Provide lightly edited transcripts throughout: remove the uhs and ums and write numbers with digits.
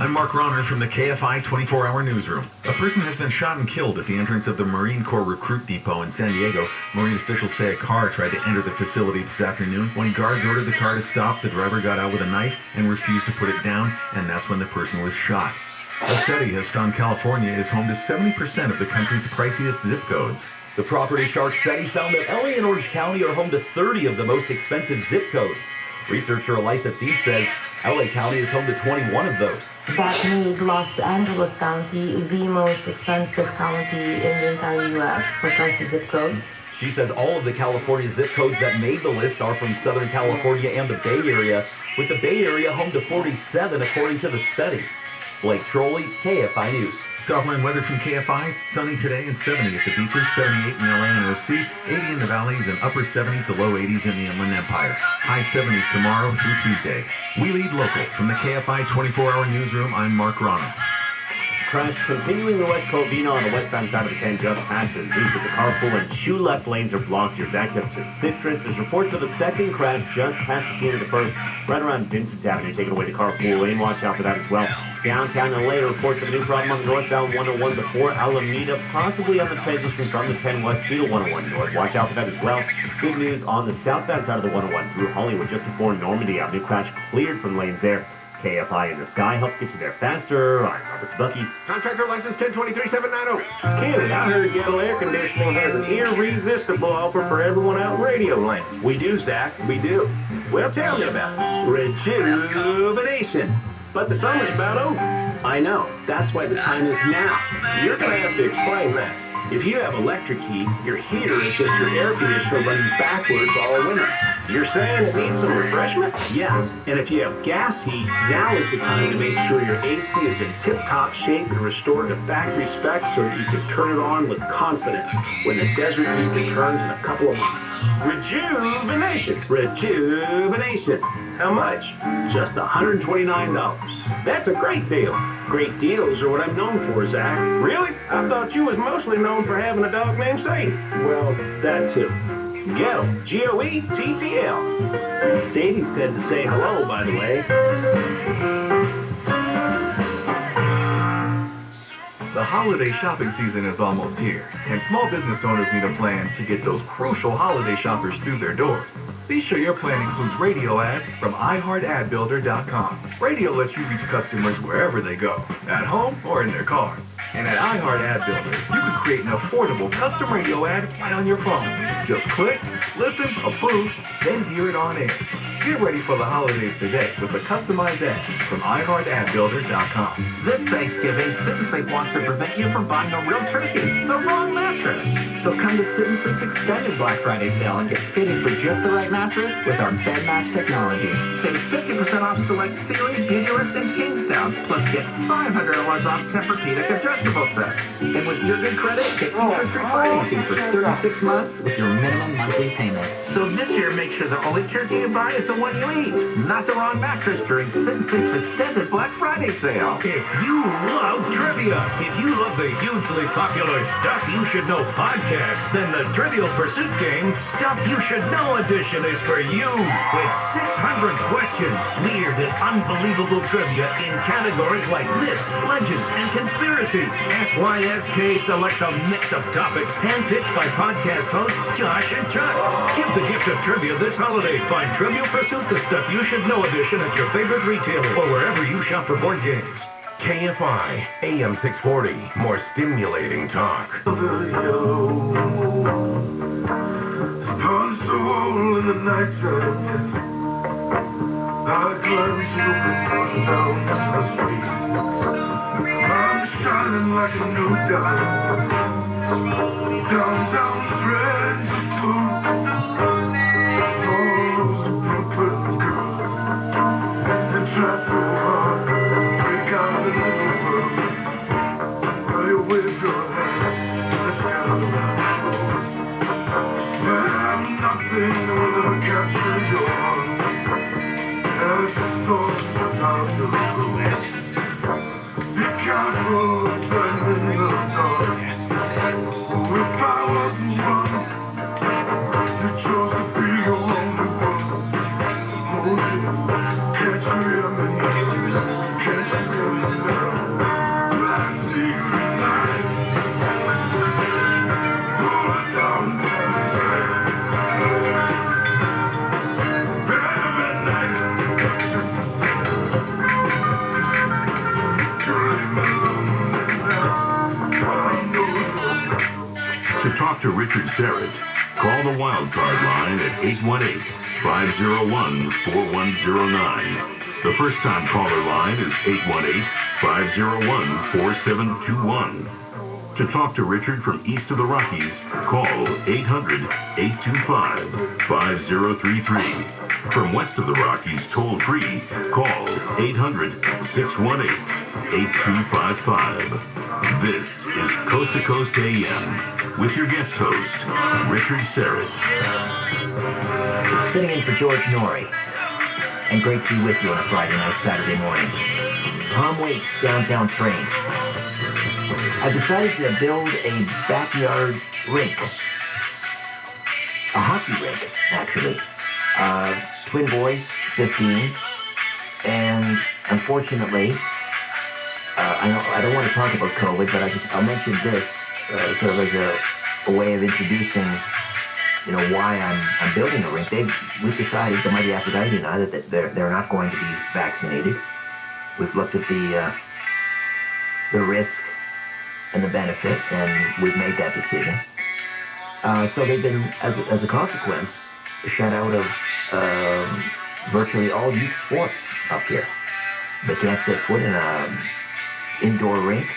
I'm Mark Ronner from the KFI 24-hour newsroom. A person has been shot and killed at the entrance of the Marine Corps Recruit Depot in San Diego. Marine officials say a car tried to enter the facility this afternoon. When guards ordered the car to stop, the driver got out with a knife and refused to put it down, and that's when the person was shot. A study has found California is home to 70% of the country's priciest zip codes. The Property Shark study found that LA and Orange County are home to 30 of the most expensive zip codes. Researcher Elisa Thies says LA County is home to 21 of those. That made Los Angeles County the most expensive county in the entire U.S. for pricey zip codes. She says all of the California zip codes that made the list are from Southern California and the Bay Area, with the Bay Area home to 47 according to the study. Blake Trolley, KFI News. Southland weather from KFI. Sunny today and 70 at the beaches, 78 in LA and OC, 80 in the valleys, and upper 70s to low 80s in the Inland Empire. High 70s tomorrow through Tuesday. We lead local. From the KFI 24-hour newsroom, I'm Mark Ronner. Crash continuing the West Covina on the westbound side of the 10 just past the Zeus with the car full and two left lanes are blocked. You're backed up to Citrus. There's reports of a second crash just past the scene of the first, right around Vincent Avenue, taking away the car full lane. Watch out for that as well. Downtown LA reports of a new problem on the northbound 101 before Alameda, possibly on the transition from the 10 west to the 101 north. Watch out for that as well. Good news on the southbound side of the 101 through Hollywood just before Normandy Avenue. Crash cleared from lanes there. KFI in the sky helps get you there faster. I'm Robert Bucky. Contractor license 1023790. Kenny, I heard Ghetto Air Conditioning has an irresistible offer for everyone out in Radio Land. We do, Zach. We do. Well, tell me about it. Rejuvenation. But the summer's about over. I know. That's why the time is now. You're going to have to explain that. If you have electric heat, your heater is just your air conditioner running backwards all winter. You're saying it needs some refreshment? Yes. And if you have gas heat, now is the time to make sure your AC is in tip-top shape and restored to factory specs so that you can turn it on with confidence when the desert heat returns in a couple of months. Rejuvenation. Rejuvenation. How much? Just $129. That's a great deal. Great deals are what I'm known for, Zach. Really? I thought you was mostly known for having a dog named Sadie. Well, that too. Ghetto. Goettl. Sadie said to say hello, by the way. The holiday shopping season is almost here, and small business owners need a plan to get those crucial holiday shoppers through their doors. Be sure your plan includes radio ads from iHeartAdBuilder.com. Radio lets you reach customers wherever they go, at home or in their car. And at iHeart Ad Builder, you can create an affordable custom radio ad right on your phone. Just click, listen, approve, then hear it on air. Get ready for the holidays today with a customized ad from iHeartAdBuilder.com. This Thanksgiving, Sit and Sleep wants to prevent you from buying a real turkey, the wrong mattress. So come to Sit and Sleep's extended Black Friday sale and get fitted for just the right mattress with our bed match technology. Save 50% off select Series, Beautyless, and King Sound, plus get $500 off Tempur-Pedic adjustable sets. And with your good credit, get interest-free financing for 36 months with your minimum monthly payment. So this year, make sure the only turkey you buy is the one you eat, not the wrong mattress during Sit and Sleep's extended Black Friday sale. If you love trivia, if you love the hugely popular Stuff You Should Know podcast, then the Trivial Pursuit game, Stuff You Should Know edition is for you. With 600 questions, weird and unbelievable trivia in categories like myths, legends, and conspiracy. SYSK selects a mix of topics handpicked by podcast hosts Josh and Chuck. Give the gift of trivia this holiday. Find Trivial Pursuit, the Stuff You Should Know edition at your favorite retailer or wherever you shop for board games. KFI, AM 640, more stimulating talk. In the night time, I climb to the down the street. I'm shining like a new diamond. Downtown's red blue. All those Brooklyn girls, they try so hard to break out the little world. Now you wave your hand in the sky of the road. But I'm nothing without capturing your heart. As the storms without your road. Be careful of burning in the dark. If I wasn't one, you chose to be your only one. Oh yeah, can't you hear me? Can't you hear me? serif. Call the wildcard line at 818-501-4109. The first-time caller line is 818-501-4721. To talk to Richard from east of the Rockies, call 800-825-5033. From west of the Rockies, toll-free, call 800-618-8255. This is Coast to Coast AM with your guest host, Richard Serif. Sitting in for George Norrie. And great to be with you on a Friday night, Saturday morning. Tom Waits, Downtown Train. I've decided to build a backyard rink. A hockey rink, actually. Twin boys, 15. And unfortunately, I don't want to talk about COVID, but I'll mention this sort of as a way of introducing, why I'm building a rink. We've decided, the mighty Aphrodite and I, that they're not going to be vaccinated. We've looked at the risk and the benefit, and we've made that decision. So they've been, as a consequence, shut out of virtually all youth sports up here. They can't set foot in an indoor rink.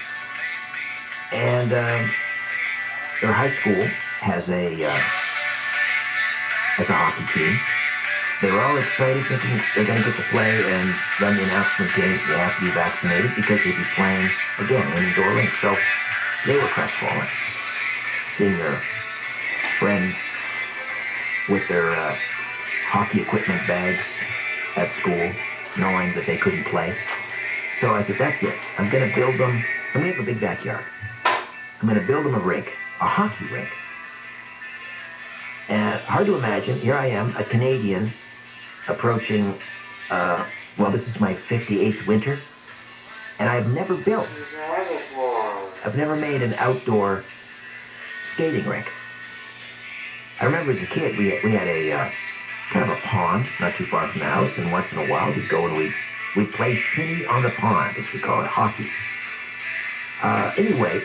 And their high school has a hockey team. They were all excited, thinking they're going to get to play and run the announcement game. They have to be vaccinated because they'd be playing, again, in an indoor rink. So they were crestfallen, seeing their friends with their hockey equipment bags at school, knowing that they couldn't play. So I said, that's it. I'm going to build them, and we have a big backyard. I'm going to build them a rink, a hockey rink. And hard to imagine, here I am, a Canadian, approaching, this is my 58th winter, and I've never built. I've never made an outdoor skating rink. I remember as a kid, we had a kind of a pond not too far from the house, and once in a while we'd go and we'd play shinny on the pond, as we call it, hockey. Anyway,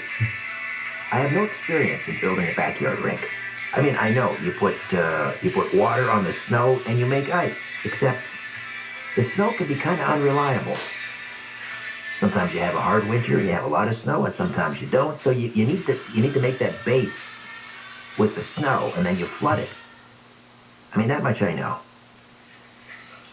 I have no experience in building a backyard rink. I mean, I know you put water on the snow and you make ice, except the snow can be kind of unreliable. Sometimes you have a hard winter and you have a lot of snow, and sometimes you don't. So you need to make that base with the snow, and then you flood it. I mean, that much I know.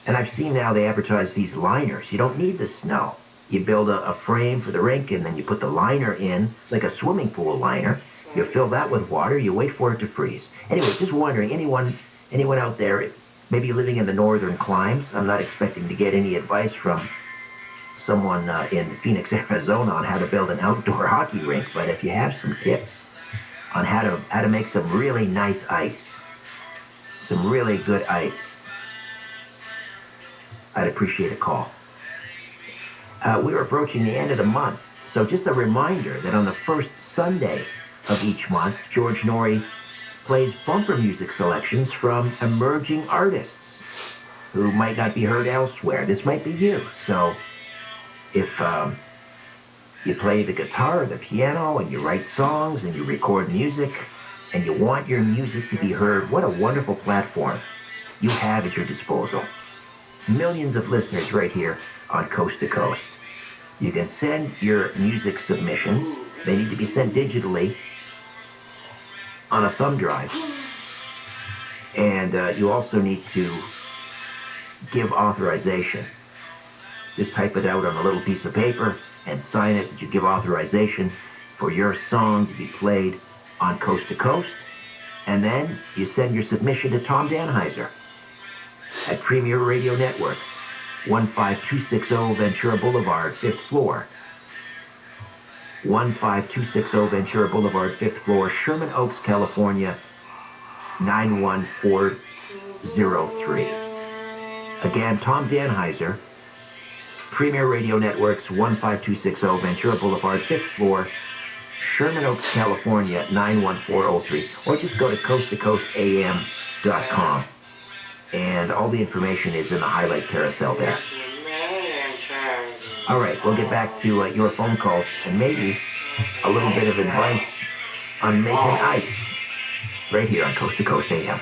And I've seen now they advertise these liners. You don't need the snow. You build a frame for the rink, and then you put the liner in, like a swimming pool liner. You fill that with water. You wait for it to freeze. Anyway, just wondering, anyone out there, maybe living in the northern climes, I'm not expecting to get any advice from someone in Phoenix, Arizona on how to build an outdoor hockey rink, but if you have some tips on how to make some really nice ice, some really good ice, I'd appreciate a call. We're approaching the end of the month, so just a reminder that on the first Sunday of each month, George Norrie plays bumper music selections from emerging artists who might not be heard elsewhere. This might be you. So if you play the guitar or the piano and you write songs and you record music and you want your music to be heard, what a wonderful platform you have at your disposal. Millions of listeners right here on Coast to Coast. You can send your music submissions. They need to be sent digitally on a thumb drive. And you also need to give authorization. Just type it out on a little piece of paper and sign it that you give authorization for your song to be played on Coast to Coast. And then you send your submission to Tom Danheiser at Premier Radio Networks, 15260 Ventura Boulevard, 5th floor. 15260 Ventura Boulevard, 5th floor, Sherman Oaks, California, 91403. Again, Tom Danheiser, Premier Radio Networks, 15260 Ventura Boulevard, 5th floor, Sherman Oaks, California, 91403. Or just go to coasttocoastam.com. And all the information is in the highlight carousel there. All right, we'll get back to your phone calls and maybe a little bit of advice on making ice. right here on Coast to Coast AM.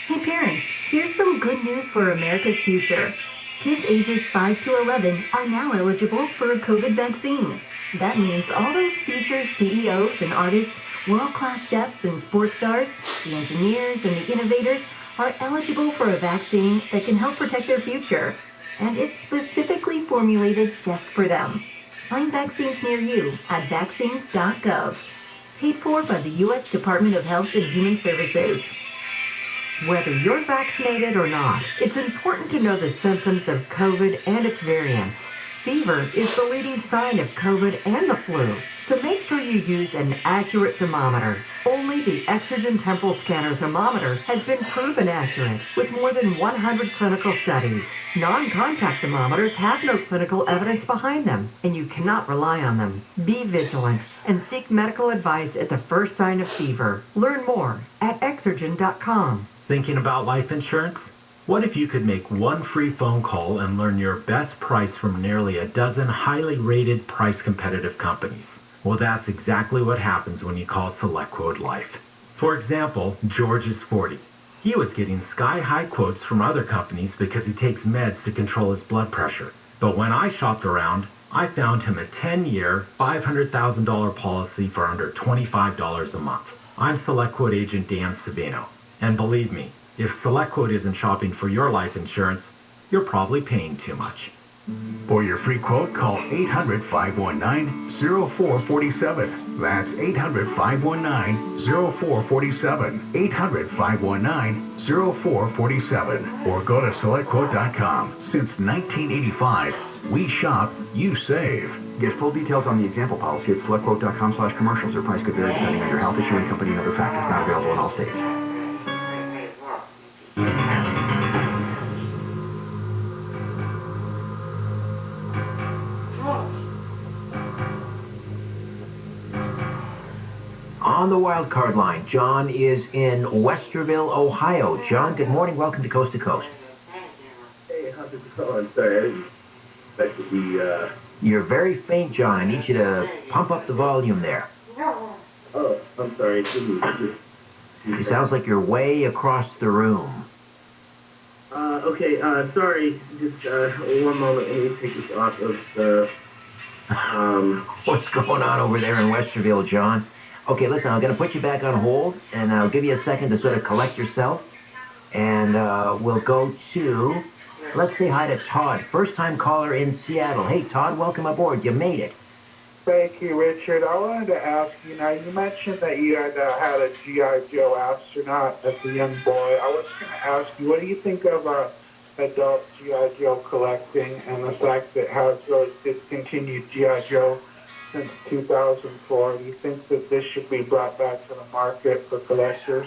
Hey parents, here's some good news for America's future. Kids ages 5 to 11 are now eligible for a COVID vaccine. That means all those future CEOs and artists, world-class chefs and sports stars, the engineers and the innovators are eligible for a vaccine that can help protect their future. And it's specifically formulated just for them. Find vaccines near you at vaccines.gov. Paid for by the U.S. Department of Health and Human Services. Whether you're vaccinated or not, it's important to know the symptoms of COVID and its variants. Fever is the leading sign of COVID and the flu, so make sure you use an accurate thermometer. Only the Exergen Temple Scanner thermometer has been proven accurate with more than 100 clinical studies. Non-contact thermometers have no clinical evidence behind them, and you cannot rely on them. Be vigilant and seek medical advice at the first sign of fever. Learn more at Exergen.com. Thinking about life insurance? What if you could make one free phone call and learn your best price from nearly a dozen highly rated price competitive companies? Well, that's exactly what happens when you call SelectQuote Life. For example, George is 40. He was getting sky-high quotes from other companies because he takes meds to control his blood pressure. But when I shopped around, I found him a 10-year, $500,000 policy for under $25 a month. I'm SelectQuote agent Dan Sabino. And believe me, if SelectQuote isn't shopping for your life insurance, you're probably paying too much. For your free quote, call 800-519-0447. That's 800-519-0447. 800-519-0447. Or go to SelectQuote.com. Since 1985, we shop, you save. Get full details on the example policy at SelectQuote.com/commercials. Or price could vary depending on your health insurance company and other factors. Not available in all states. On the wild card line, John is in Westerville, Ohio. John, good morning. Welcome to Coast to Coast. Hey, how's it going? Sorry, I didn't expect to be, You're very faint, John. I need you to pump up the volume there. Oh, I'm sorry. It sounds like you're way across the room. Okay, sorry. Just, one moment. Let me take this off of the, What's going on over there in Westerville, John? Okay, listen, I'm going to put you back on hold, and I'll give you a second to sort of collect yourself. And we'll go to, let's say hi to Todd, first-time caller in Seattle. Hey, Todd, welcome aboard. You made it. Thank you, Richard. I wanted to ask you, now you mentioned that you had had a G.I. Joe astronaut as a young boy. I was going to ask you, what do you think of adult G.I. Joe collecting and the fact that Hasbro discontinued G.I. Joe since 2004? Do you think that this should be brought back to the market for collectors?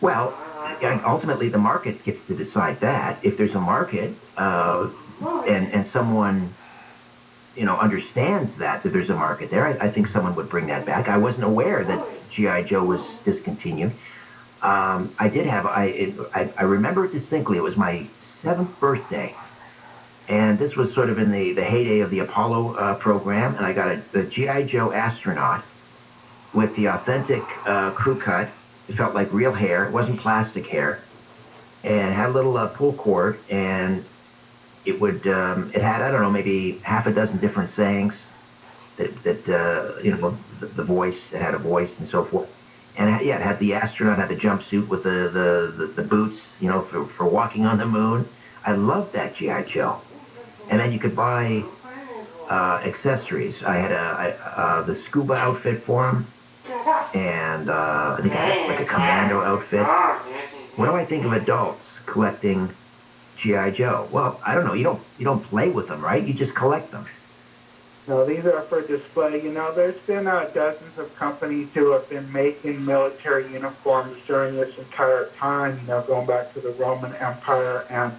Well, ultimately the market gets to decide that. If there's a market and someone, understands that there's a market there, I think someone would bring that back. I wasn't aware that G.I. Joe was discontinued. I remember it distinctly. It was my 7th birthday. And this was sort of in the heyday of the Apollo program, and I got a G.I. Joe astronaut with the authentic crew cut. It felt like real hair. It wasn't plastic hair. And it had a little pull cord, and it had, I don't know, maybe half a dozen different sayings that the voice, it had a voice and so forth. And it had the astronaut, had the jumpsuit with the boots, for walking on the moon. I loved that G.I. Joe. And then you could buy accessories. I had the scuba outfit for him, and I think I had like a commando outfit. What do I think of adults collecting G.I. Joe? Well, I don't know. You don't play with them, right? You just collect them. No, these are for display. There's been dozens of companies who have been making military uniforms during this entire time, going back to the Roman Empire and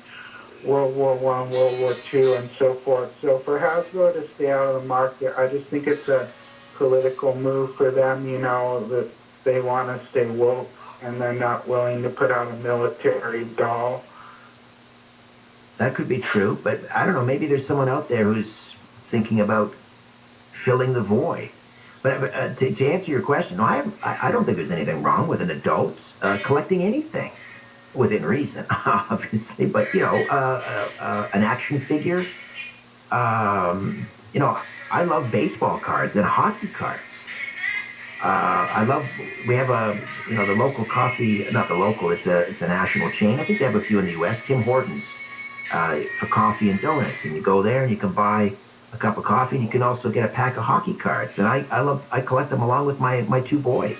World War I, World War II, and so forth. So for Hasbro to stay out of the market, I just think it's a political move for them, that they want to stay woke, and they're not willing to put out a military doll. that could be true, but I don't know, maybe there's someone out there who's thinking about filling the void. But to answer your question, no, I don't think there's anything wrong with an adult collecting anything within reason, obviously. But, an action figure, I love baseball cards and hockey cards. We have the local coffee, not the local, it's a national chain. I think they have a few in the U.S., Tim Hortons, for coffee and donuts. And you go there and you can buy a cup of coffee, and you can also get a pack of hockey cards. And I collect them along with my two boys.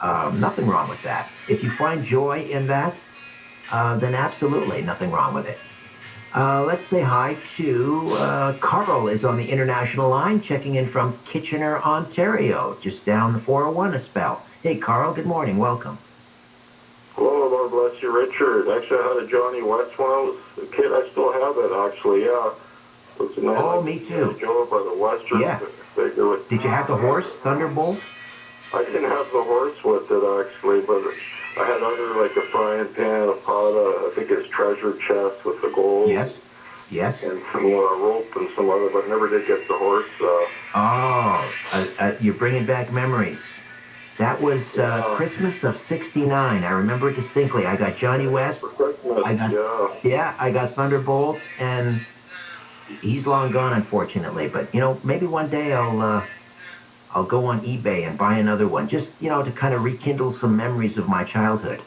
Nothing wrong with that. If you find joy in that, then absolutely nothing wrong with it. Let's say hi to Carl is on the international line, checking in from Kitchener, Ontario, just down the 401 a spell. Hey, Carl, good morning. Welcome. Hello, Lord bless you, Richard. Actually, I had a Johnny West when I was a kid. I still have it, actually, yeah. Me too. Joe by the Western. Yeah. Did you have the horse, Thunderbolt? I didn't have the horse with it, actually, but I had other, like a frying pan, a pot, I think it's treasure chest with the gold. Yes. And some rope and some other, but never did get the horse. You're bringing back memories. That was Christmas of '69. I remember it distinctly. I got Johnny West. I got Thunderbolt, and he's long gone, unfortunately. But maybe one day I'll go on eBay and buy another one, just to kind of rekindle some memories of my childhood.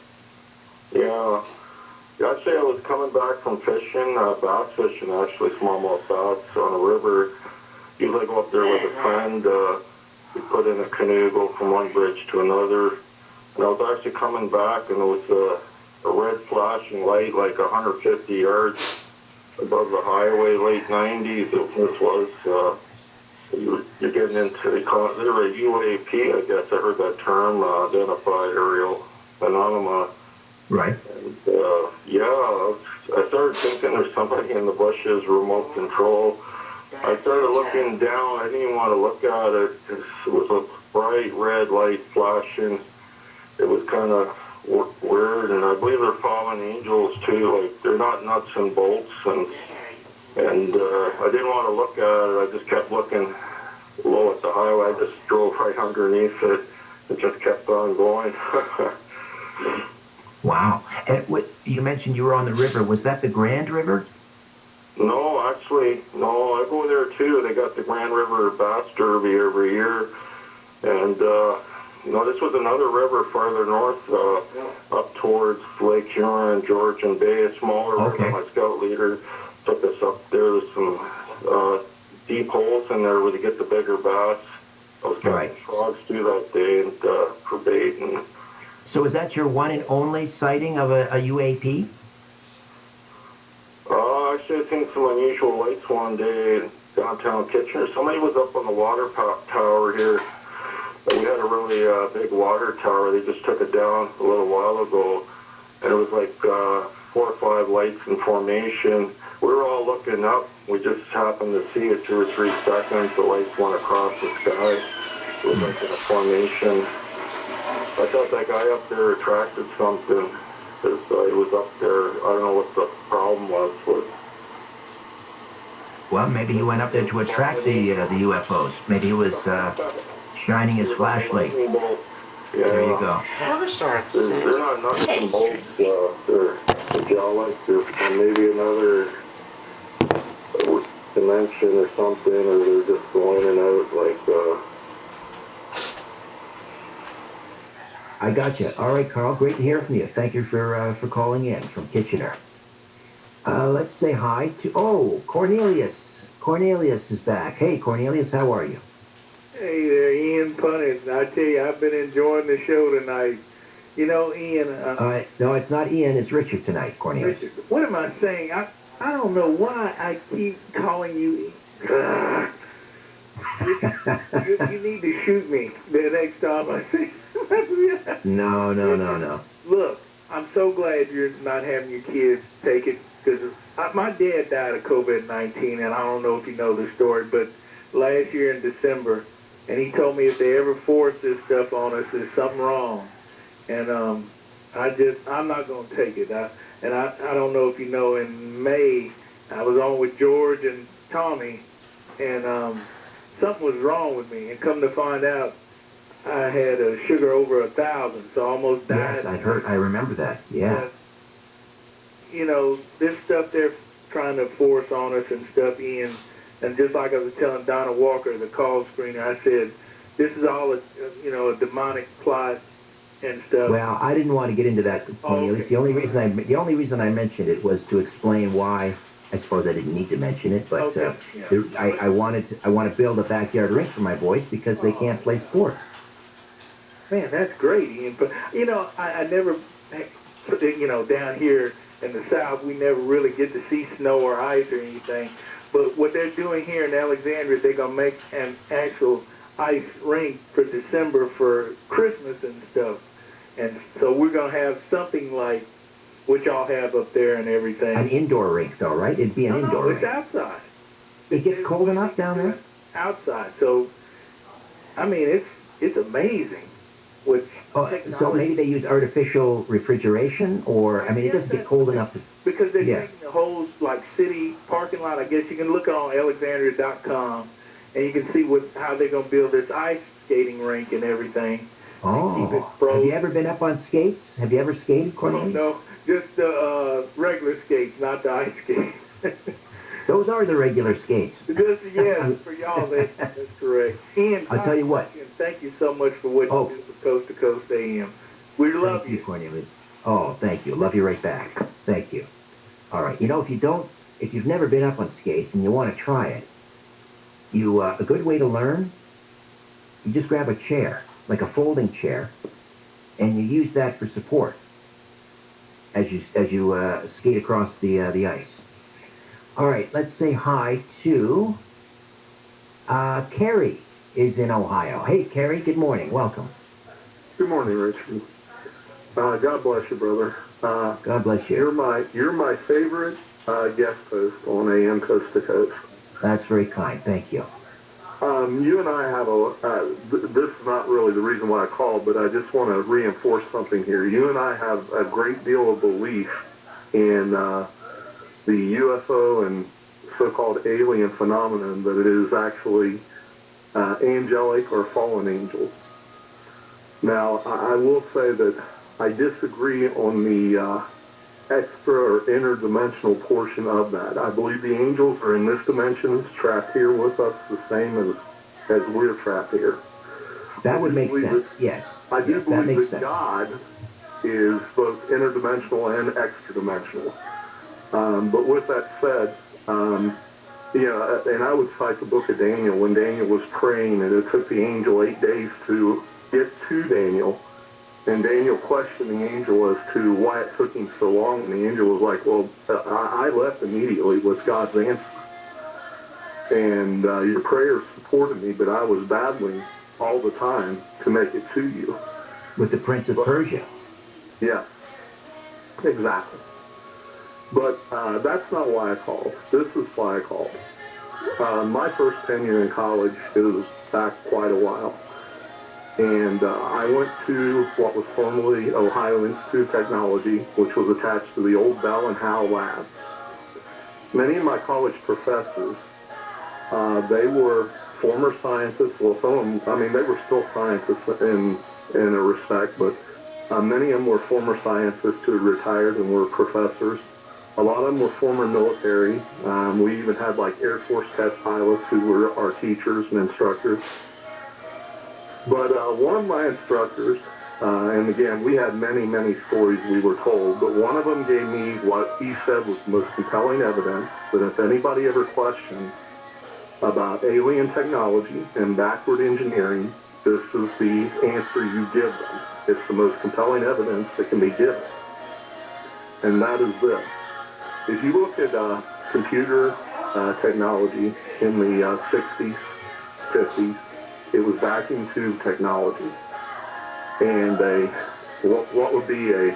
Yeah. Actually, I was coming back from fishing, bass fishing, actually, smallmouth bass on a river. Usually I go up there with a friend. We put in a canoe, go from one bridge to another. And I was actually coming back, and there was a red flashing light, like 150 yards above the highway, late 90s. This was, you're getting into, they call it, they're a UAP, I guess. I heard that term, identified aerial phenomena. Right. And, I started thinking there's somebody in the bushes, remote control. I started looking down. I didn't even want to look at it. It was a bright red light flashing. It was kind of weird, and I believe they're fallen angels, too. Like, they're not nuts and bolts, and I didn't want to look at it. I just kept looking low at the highway. I just drove right underneath it. It just kept on going. Wow. And you mentioned you were on the river. Was that the Grand River? No, actually, no. I go there, too. They got the Grand River Bass Derby every year. And, this was another river farther north, up towards Lake Huron, Georgian Bay, a smaller river. My scout leader took us up there. There's some deep holes in there where they get the bigger bass. I was catching frogs too that day and for bait. And so is that your one and only sighting of a UAP? Actually, I seen some unusual lights one day in downtown Kitchener. Somebody was up on the water tower here. We had a really big water tower. They just took it down a little while ago, and it was like 4 or 5 lights in formation. We were all looking up. We just happened to see it 2 or 3 seconds. The lights went across the sky. It was like in a formation. I thought that guy up there attracted something, because he was up there. I don't know what the problem was. Well, maybe he went up there to attract the UFOs. Maybe he was shining his flashlight. Yeah. There you go. They're not nuts and bolts. They're gel-like. They're from maybe another dimension or something, or they're just going in and out like... I got you. All right, Carl. Great to hear from you. Thank you for calling in from Kitchener. Let's say hi to... Cornelius. Cornelius is back. Hey, Cornelius, how are you? Hey there, Ian Punnett. I tell you, I've been enjoying the show tonight. Ian... no, it's not Ian. It's Richard tonight, Cornelius. Richard, what am I saying? I don't know why I keep calling you... you need to shoot me the next time I see... No. Look, I'm so glad you're not having your kids take it, because my dad died of COVID-19, and I don't know if you know the story, but last year in December, and he told me if they ever force this stuff on us, there's something wrong. And I'm not going to take it. And I don't know if you know, in May, I was on with George and Tommy, and something was wrong with me. And come to find out, I had a sugar over 1,000, so I almost died. Yes, I remember that. Yeah. You know, this stuff they're trying to force on us and stuff, Ian. And just like I was telling Donna Walker, the call screener, I said, this is all a demonic plot and stuff. Well, I didn't want to get into that, Cornelius. Okay. The only reason I mentioned it was to explain why. I suppose I didn't need to mention it, but I want to build a backyard rink for my boys because they can't play sports. Man, that's great, Ian. But I never, down here in the South, we never really get to see snow or ice or anything. But what they're doing here in Alexandria, they're gonna make an actual ice rink for December for Christmas and stuff. And so we're going to have something like what y'all have up there and everything. An indoor rink, though, right? It'd be an indoor rink. It's outside. It gets cold enough down there? Outside. So, I mean, it's amazing. So maybe they use artificial refrigeration, or, I mean, it doesn't get cold enough to... Because they're taking the whole, city parking lot. I guess you can look on Alexandria.com, and you can see how they're going to build this ice skating rink and everything. Oh, have you ever been up on skates? Have you ever skated, Cornelius? No, just the regular skates, not the ice skates. Those are the regular skates. Yes, for y'all, that's correct. Ian, I'll tell you what. Thank you so much for what you do for Coast to Coast AM. We love Thank you, Cornelius. Oh, thank you. Love you right back. Thank you. All right. If you've never been up on skates and you want to try it, a good way to learn, you just grab a chair, like a folding chair, and you use that for support as you skate across the ice. All right, let's say hi to Carrie is in Ohio. Hey, Carrie, good morning. Welcome. Good morning, Richard. God bless you, brother. God bless you. You're my favorite guest host on AM Coast to Coast. That's very kind. Thank you. You and I have this is not really the reason why I called, but I just want to reinforce something here. You and I have a great deal of belief in the UFO and so-called alien phenomenon, that it is actually angelic or fallen angels. Now, I will say that I disagree on the extra or interdimensional portion of that. I believe the angels are in this dimension, trapped here with us, the same as we're trapped here. That would make sense, yes. I do believe that God is both interdimensional and extra-dimensional. But with that said, and I would cite the book of Daniel, when Daniel was praying, and it took the angel 8 days to get to Daniel, and Daniel questioned the angel as to why it took him so long, and the angel was like, well, I left immediately with God's answer. And your prayers supported me, but I was battling all the time to make it to you. With the Prince of Persia. Yeah, exactly. But that's not why I called. This is why I called. My first tenure in college is back quite a while. And I went to what was formerly Ohio Institute of Technology, which was attached to the old Bell and Howell lab. Many of my college professors, they were former scientists. Well, some of them, they were still scientists in a respect, but many of them were former scientists who had retired and were professors. A lot of them were former military. We even had Air Force test pilots who were our teachers and instructors. But one of my instructors, and again, we had many, many stories we were told, but one of them gave me what he said was the most compelling evidence that if anybody ever questioned about alien technology and backward engineering, this is the answer you give them. It's the most compelling evidence that can be given. And that is this. If you look at computer technology in the 60s, 50s, it was vacuum tube technology. And what would be a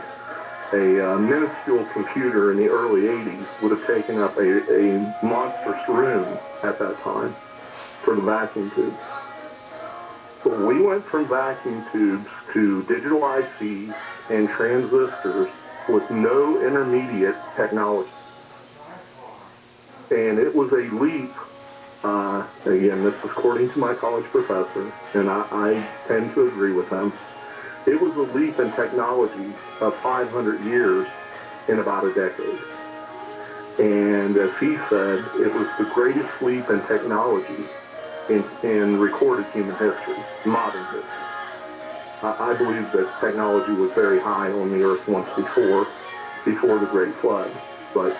minuscule computer in the early 80s would have taken up a monstrous room at that time for the vacuum tubes. But we went from vacuum tubes to digital ICs and transistors with no intermediate technology. And it was a leap. Again, this is according to my college professor, and I tend to agree with him. It was a leap in technology of 500 years in about a decade. And as he said, it was the greatest leap in technology in recorded human history, modern history. I believe that technology was very high on the earth once before the Great Flood. But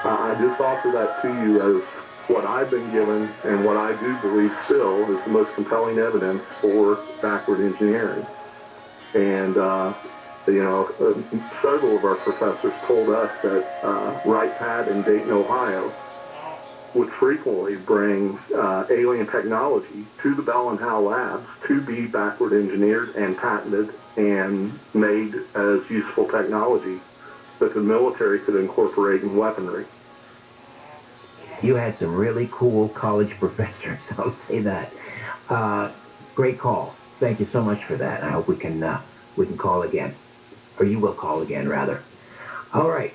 I just offer that to you as what I've been given and what I do believe still is the most compelling evidence for backward engineering. And, several of our professors told us that Wright Pat in Dayton, Ohio, would frequently bring alien technology to the Bell and Howell labs to be backward engineered and patented and made as useful technology that the military could incorporate in weaponry. You had some really cool college professors, I'll say that. Great call. Thank you so much for that. I hope we can call again. Or you will call again, rather. All right.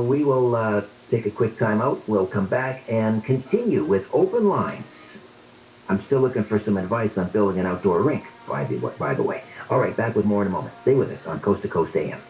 We will take a quick time out. We'll come back and continue with open lines. I'm still looking for some advice on building an outdoor rink, by the way. All right, back with more in a moment. Stay with us on Coast to Coast AM.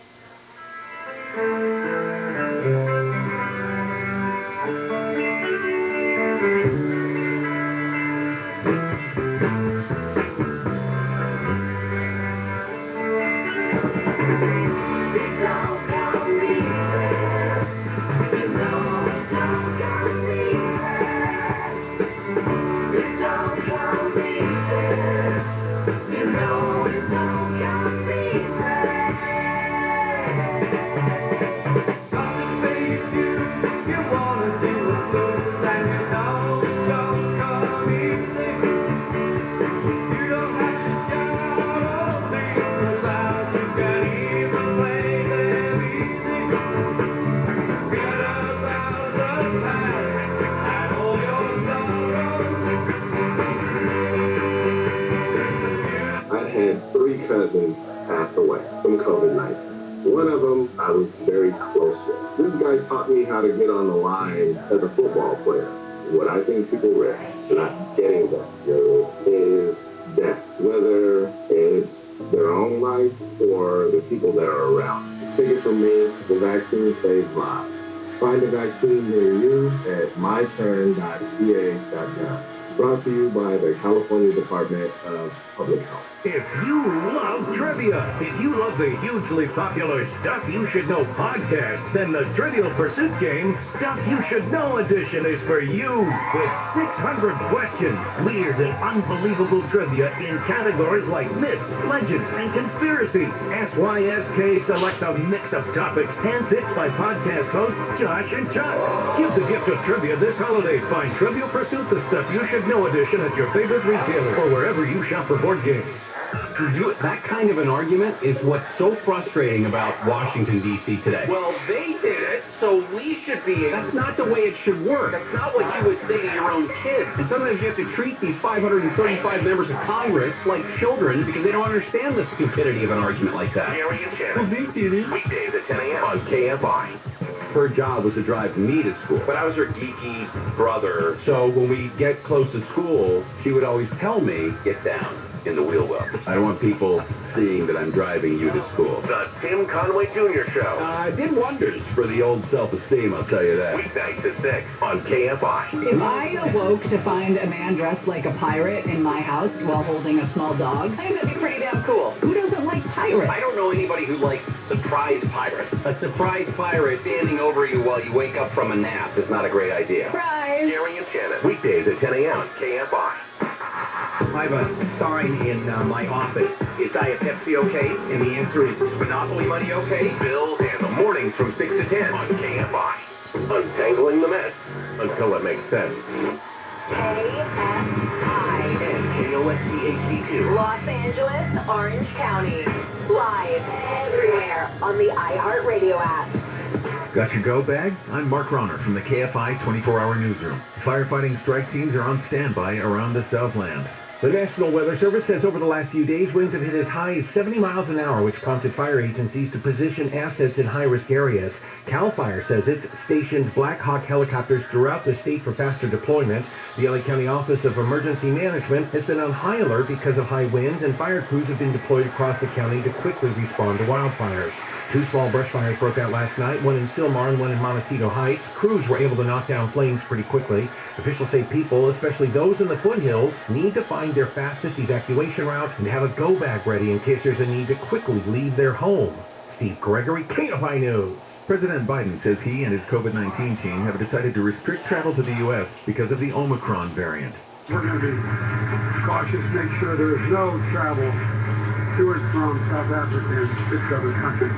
Cousins passed away from COVID-19. One of them I was very close with. This guy taught me how to get on the line as a football player. What I think people risk not getting vaccinated is death, whether it's their own life or the people that are around. Take it from me, the vaccine saves lives. Find a vaccine near you at myturn.ca.gov. Brought to you by the California Department of Public Health. If you love trivia, if you love the hugely popular Stuff You Should Know podcast, then the Trivial Pursuit game, Stuff You Should Know edition, is for you. With 600 questions, weird and unbelievable trivia in categories like myths, legends, and conspiracies. SYSK selects a mix of topics handpicked by podcast hosts Josh and Chuck. Give the gift of trivia this holiday. Find Trivial Pursuit, the Stuff You Should Know edition at your favorite retailer or wherever you shop for board games. That kind of an argument is what's so frustrating about Washington, D.C. today. Well, they did it, so we should be able... That's not the way it should work. That's not what you would say to your own kids. And sometimes you have to treat these 535 members of Congress like children because they don't understand the stupidity of an argument like that. Gary and Shannon. Well, they did it. Weekdays at 10 a.m. on KFI. Her job was to drive me to school. But I was her geeky brother. So when we get close to school, she would always tell me, get down in the wheel well. I don't want people seeing that I'm driving you to school. The Tim Conway Jr. Show. Did wonders for the old self-esteem, I'll tell you that. Weeknights at 6 on KFI. If I awoke to find a man dressed like a pirate in my house while holding a small dog, I think that'd be pretty damn cool. Who doesn't like pirates? I don't know anybody who likes surprise pirates. A surprise pirate Standing over you while you wake up from a nap is not a great idea. Surprise! Gary and Shannon. Weekdays at 10 a.m. on KFI. I have a sign in my office. Is Diet Pepsi okay? And the answer is Monopoly money okay? Bills and the mornings from 6 to 10 on KFI. Untangling the mess until it makes sense. KFI. And KOSC-HD2. Los Angeles, Orange County. Live everywhere on the iHeartRadio app. Got your go bag? I'm Mark Ronner from the KFI 24-hour newsroom. Firefighting strike teams are on standby around the Southland. The National Weather Service says over the last few days, winds have hit as high as 70 miles an hour, which prompted fire agencies to position assets in high-risk areas. CAL FIRE says it's stationed Black Hawk helicopters throughout the state for faster deployment. The LA County Office of Emergency Management has been on high alert because of high winds, and fire crews have been deployed across the county to quickly respond to wildfires. 2 small brush fires broke out last night, one in Sylmar and one in Montecito Heights. Crews were able to knock down flames pretty quickly. Officials say people, especially those in the foothills, need to find their fastest evacuation route and have a go bag ready in case there's a need to quickly leave their home. Steve Gregory, Kfi News. President Biden says he and his COVID-19 team have decided to restrict travel to the U.S. because of the Omicron variant. We're going to be cautious, make sure there is no travel to and from South Africa and 6 other countries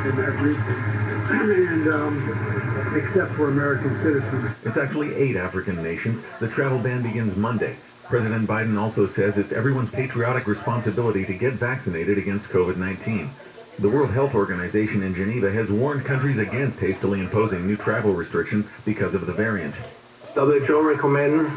in that region, and except for American citizens. It's actually 8 African nations. The travel ban begins Monday. President Biden also says it's everyone's patriotic responsibility to get vaccinated against COVID-19. The World Health Organization in Geneva has warned countries against hastily imposing new travel restrictions because of the variant. WHO recommends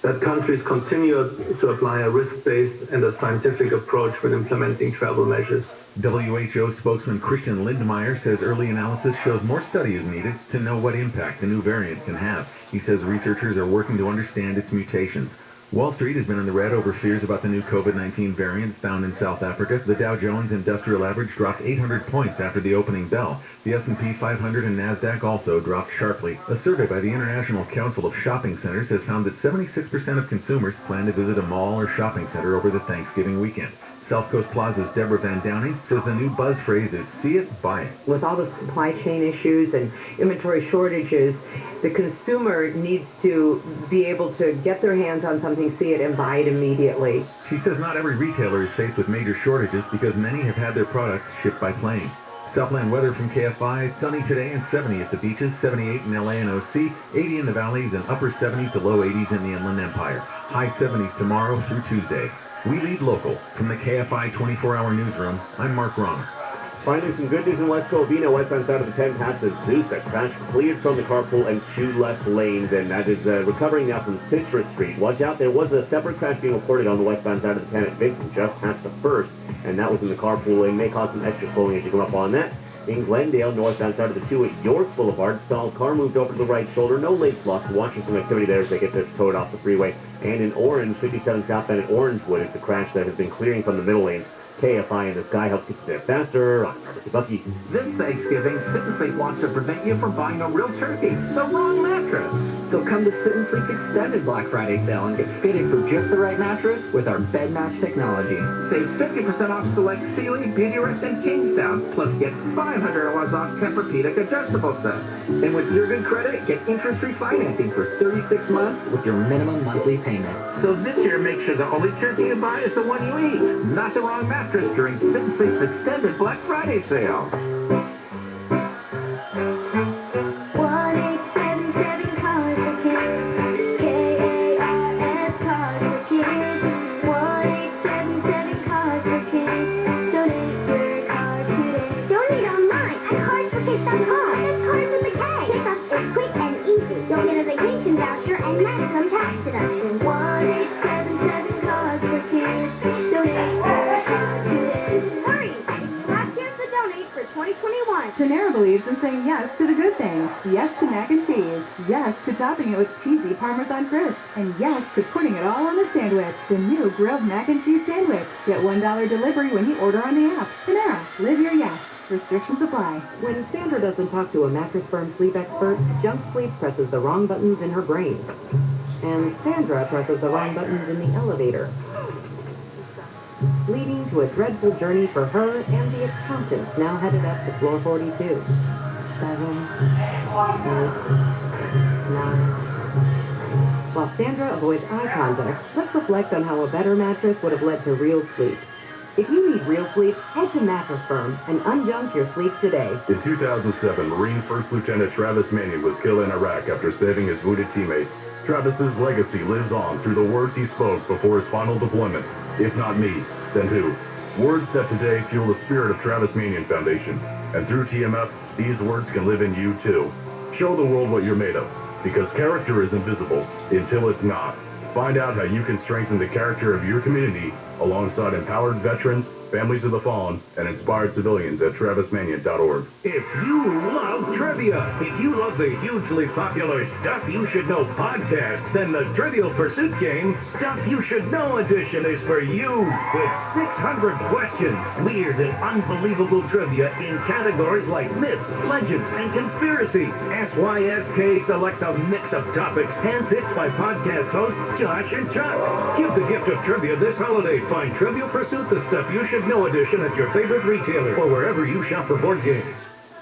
that countries continue to apply a risk-based and a scientific approach when implementing travel measures. WHO spokesman Christian Lindmeier says early analysis shows more study is needed to know what impact the new variant can have. He says researchers are working to understand its mutations. Wall Street has been in the red over fears about the new COVID-19 variant found in South Africa. The Dow Jones Industrial Average dropped 800 points after the opening bell. The S&P 500 and NASDAQ also dropped sharply. A survey by the International Council of Shopping Centers has found that 76% of consumers plan to visit a mall or shopping center over the Thanksgiving weekend. South Coast Plaza's Deborah Van Downing says the new buzz phrase is "see it, buy it." With all the supply chain issues and inventory shortages, the consumer needs to be able to get their hands on something, see it, and buy it immediately. She says not every retailer is faced with major shortages because many have had their products shipped by plane. Southland weather from KFI, sunny today and 70 at the beaches, 78 in LA and OC, 80 in the valleys, and upper 70s to low 80s in the Inland Empire. High 70s tomorrow through Tuesday. We lead local. From the KFI 24-hour newsroom, I'm Mark Romer. Finally, some good news in West Covina, westbound side of the 10 past the Zeus. That crash cleared from the carpool and 2 left lanes, and that is recovering now from Citrus Street. Watch out, there was a separate crash being reported on the westbound side of the 10 at Vincent, just past the 1st, and that was in the carpool lane. May cause some extra slowing as you come up on that. In Glendale, northbound side of the 2 at York Boulevard, stalled car moved over to the right shoulder. No late blocks. Watching some activity there as they get this towed off the freeway. And in Orange, 57 southbound at Orangewood, it's a crash that has been clearing from the middle lane. KFI in the Sky helps keep you there faster. I'm Robert Bucky. This Thanksgiving, Sit and Sleep wants to prevent you from buying a real turkey, the wrong mattress. So come to Sit and Sleep's extended Black Friday sale and get fitted for just the right mattress with our bed match technology. Save 50% off select Sealy, Beautyrest, and Kingstown, plus get $500 off Tempur-Pedic adjustable sets. And with your good credit, get interest-free financing for 36 months with your minimum monthly payment. So this year, make sure the only turkey you buy is the one you eat, not the wrong mattress during Sit and Sleep's extended Black Friday sale. 1877 cars for kids. KARS cars for kids. 1877 cars for kids. Donate your car today. Donate online at carsforkids.com. That's cars with a K. Pickup is quick and easy. You'll get a vacation voucher and maximum tax deduction. 1877 cars for kids. Donate your car today. Hurry! Last year's the donate for 2021. Panera believes in saying yes to the good things. Yes to mac and cheese. Yes to topping it with cheesy Parmesan crisp. And yes to putting it all on the sandwich. The new grilled mac and cheese sandwich. Get $1 delivery when you order on the app. Panera, live your yes. Restrictions apply. When Sandra doesn't talk to a Mattress Firm sleep expert, Junk Sleep presses the wrong buttons in her brain. And Sandra presses the wrong buttons in the elevator, leading to a dreadful journey for her and the accountants now headed up to floor 42. 7, 8, 9. While Sandra avoids eye contact, let's reflect on how a better mattress would have led to real sleep. If you need real sleep, head to Mattress Firm and unjunk your sleep today. In 2007, Marine First Lieutenant Travis Manion was killed in Iraq after saving his wounded teammates. Travis's legacy lives on through the words he spoke before his final deployment. If not me, then who? Words that today fuel the spirit of Travis Manion Foundation. And through TMF, these words can live in you too. Show the world what you're made of, because character is invisible until it's not. Find out how you can strengthen the character of your community alongside empowered veterans, families of the fallen, and inspired civilians at travismanion.org. If you love trivia, if you love the hugely popular Stuff You Should Know podcast, then the Trivial Pursuit game, Stuff You Should Know edition, is for you. With 600 questions, weird and unbelievable trivia in categories like myths, legends, and conspiracies. SYSK selects a mix of topics handpicked by podcast hosts Josh and Chuck. Give the gift of trivia this holiday. Find Trivial Pursuit, the Stuff You Should Know edition at your favorite retailer or wherever you shop for board games.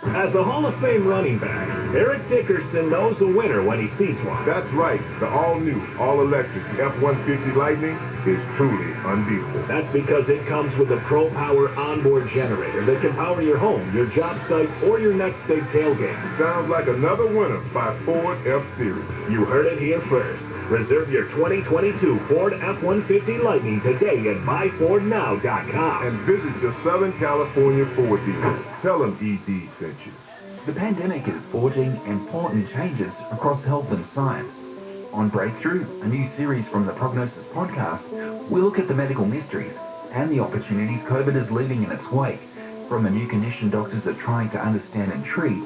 As a Hall of Fame running back, Eric Dickerson knows a winner when he sees one. That's right. The all-new, all-electric F-150 Lightning is truly unbeatable. That's because it comes with a Pro Power onboard generator that can power your home, your job site, or your next big tailgate. Sounds like another winner by Ford F-Series. You heard it here first. Reserve your 2022 Ford F-150 Lightning today at buyfordnow.com. And visit your Southern California Ford dealer. Tell them ED sent you. The pandemic is forging important changes across health and science. On Breakthrough, a new series from the Prognosis podcast, we look at the medical mysteries and the opportunities COVID is leaving in its wake, from the new condition doctors are trying to understand and treat,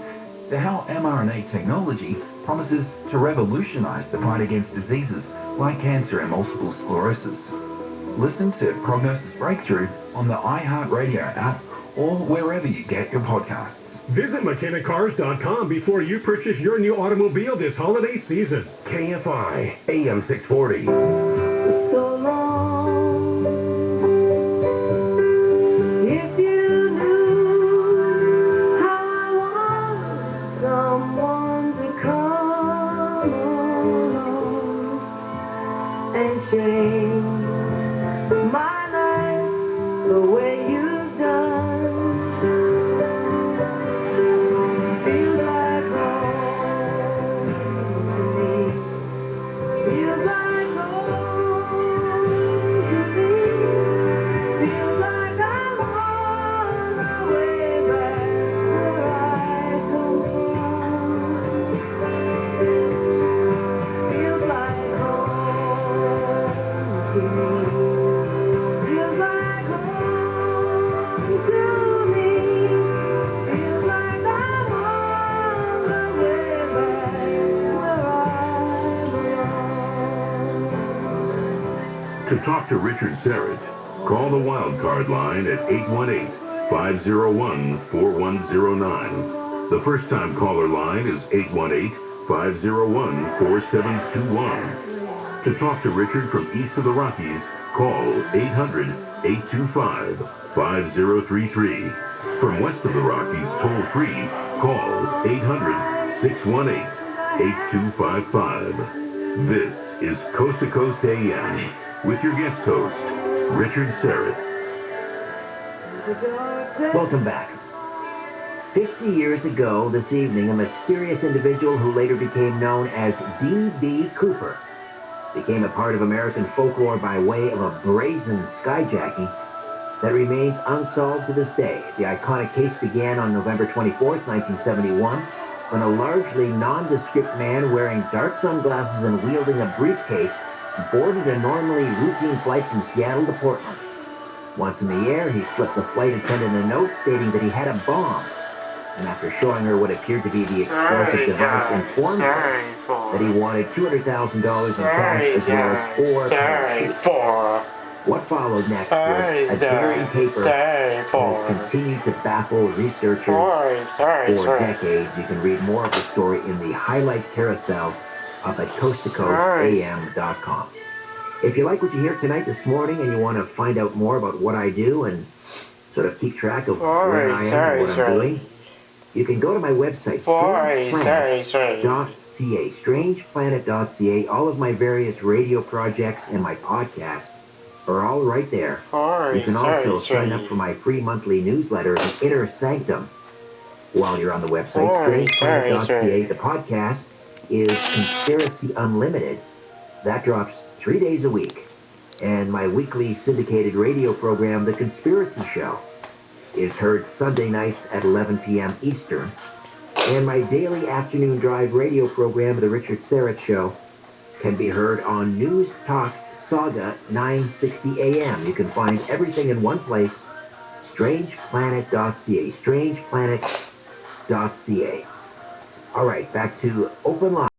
to how mRNA technology promises to revolutionize the fight against diseases like cancer and multiple sclerosis. Listen to Prognosis Breakthrough on the iHeartRadio app or wherever you get your podcasts. Visit McKennaCars.com before you purchase your new automobile this holiday season. KFI AM 640. So long. If you knew how I want someone to come along and change my life the way you've done. Feels like home to me. Feels like home to me. Feels like I'm on my way back where I come from. Feels like home to me. Feels like home to me. Feels like I'm on my way back where I belong. To talk to Richard Serif, call the wildcard line at 818-501-4109. The first-time caller line is 818-501-4721. To talk to Richard from east of the Rockies, call 800-825-5033. From west of the Rockies, toll-free, call 800-618-8255. This is Coast to Coast AM with your guest host, Richard Serif. Welcome back. 50 years ago this evening, a mysterious individual who later became known as D.B. Cooper became a part of American folklore by way of a brazen skyjacking that remains unsolved to this day. The iconic case began on November 24th, 1971, when a largely nondescript man wearing dark sunglasses and wielding a briefcase boarded a normally routine flight from Seattle to Portland. Once in the air, he slipped the flight attendant a note stating that he had a bomb. And after showing her what appeared to be the explosive device, informed her that he wanted $200,000 in cash as well as 4 parachutes. What followed next was a daring caper that has continued to baffle researchers for decades. You can read more of the story in the highlight carousel up at coasttocoastam.com. If you like what you hear tonight this morning and you want to find out more about what I do and sort of keep track of where I am and what I'm doing, you can go to my website, strangeplanet.ca, strangeplanet.ca. All of my various radio projects and my podcasts are all right there. You can also sign up for my free monthly newsletter, The Inner Sanctum, while you're on the website, strangeplanet.ca. The podcast is Conspiracy Unlimited. That drops 3 days a week. And my weekly syndicated radio program, The Conspiracy Show, is heard Sunday nights at 11 p.m. Eastern. And my daily afternoon drive radio program, The Richard Serif Show, can be heard on News Talk Saga 960 AM. You can find everything in one place, strangeplanet.ca, strangeplanet.ca. All right, back to Open Line.